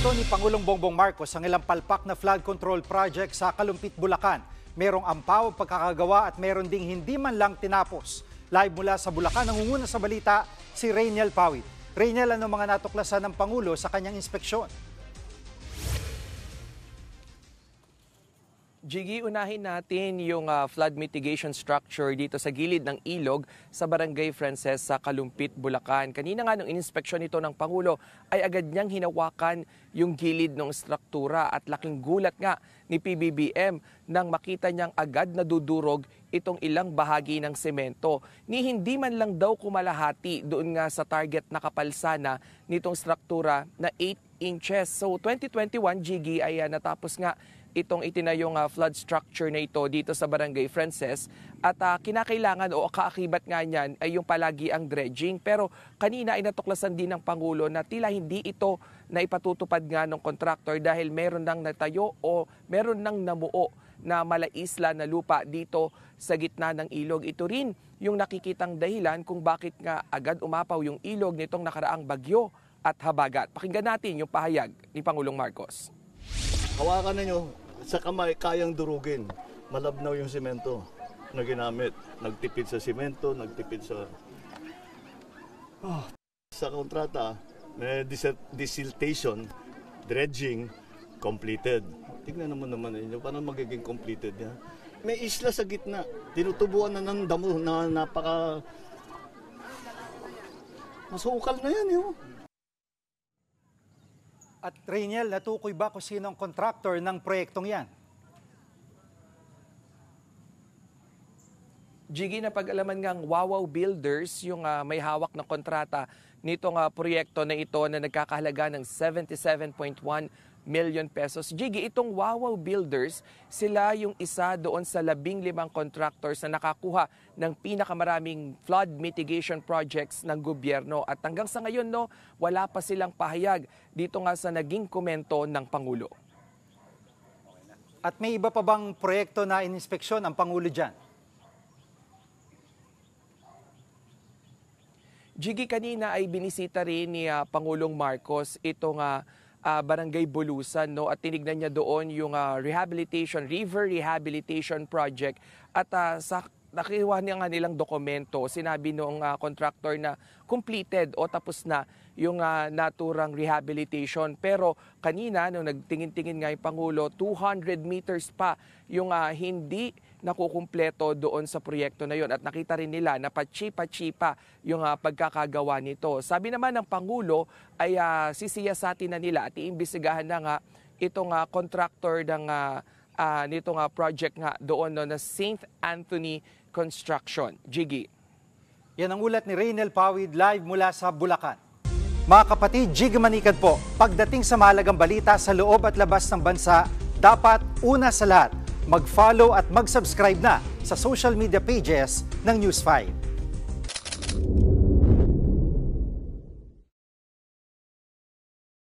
Ginusto ni Pangulong Bongbong Marcos ang ilang palpak na flood control project sa Kalumpit, Bulacan. Merong ampaw pagkakagawa at meron ding hindi man lang tinapos. Live mula sa Bulacan, nangunguna sa balita si Rainiel Pawid. Rainiel, ano mga natuklasan ng Pangulo sa kanyang inspeksyon? Jiggy, unahin natin yung flood mitigation structure dito sa gilid ng ilog sa Barangay Frances sa Kalumpit, Bulacan. Kanina nga nung ininspeksyon nito ng Pangulo ay agad niyang hinawakan yung gilid ng struktura at laking gulat nga ni PBBM nang makita niyang agad nadudurog itong ilang bahagi ng semento. Ni hindi man lang daw kumalahati doon nga sa target na kapalsana nitong struktura na 8 inches. So 2021, Jiggy, ay natapos nga itong itinayong flood structure na ito dito sa Barangay Frances at kinakailangan o kaakibat nga niyan ay yung palagi ang dredging. Pero kanina ay natuklasan din ng Pangulo na tila hindi ito na ipatutupad nga ng contractor dahil meron nang natayo o meron nang namuo na malaisla na lupa dito sa gitna ng ilog. Ito rin yung nakikitang dahilan kung bakit nga agad umapaw yung ilog nitong nakaraang bagyo at habagat. Pakinggan natin yung pahayag ni Pangulong Marcos. Hawakan ninyo, sa kamay kayang durugin. Malabnaw yung simento na ginamit. Nagtipid sa simento, nagtipid sa... Sa kontrata, may desiltation, dredging, completed. Tignan naman ninyo, paano magiging completed yan? May isla sa gitna. Tinutubuan na ng damo na napaka... Masukal na yan, yun. At Rainiel, natukoy ba kung sino ang contractor ng proyektong yan? Jiggy, na pag-alaman ngang Wawaw Builders yung may hawak na kontrata nitong proyekto na ito na nagkakahalaga ng 77.1 million pesos. Jiggy, itong Wawaw Builders, sila yung isa doon sa 15 contractors na nakakuha ng pinakamaraming flood mitigation projects ng gobyerno. At hanggang sa ngayon, wala pa silang pahayag dito nga sa naging komento ng Pangulo. At may iba pa bang proyekto na ininspeksyon ang Pangulo dyan? Jiggy, kanina ay binisita rin ni Pangulong Marcos itong Barangay Bulusan, at tinignan niya doon yung river rehabilitation project at sa nakiwa niya nga nilang dokumento, sinabi noong contractor na completed o tapos na yung naturang rehabilitation. Pero kanina nung nagtingin-tingin nga yung Pangulo, 200 meters pa yung hindi nakukumpleto doon sa proyekto na yon at nakita rin nila na pachi-pachi pa yung pagkakagawa nito. Sabi naman ng Pangulo ay sisiyasatin na nila at iimbestigahan na nga itong contractor ng nitong project nga doon na St. Anthony Construction. Jiggy. Yan ang ulat ni Rainiel Pawid live mula sa Bulacan. Mga kapatid, Jiggy Manikad po. Pagdating sa mahalagang balita sa loob at labas ng bansa, dapat una sa lahat, mag-follow at mag-subscribe na sa social media pages ng News 5.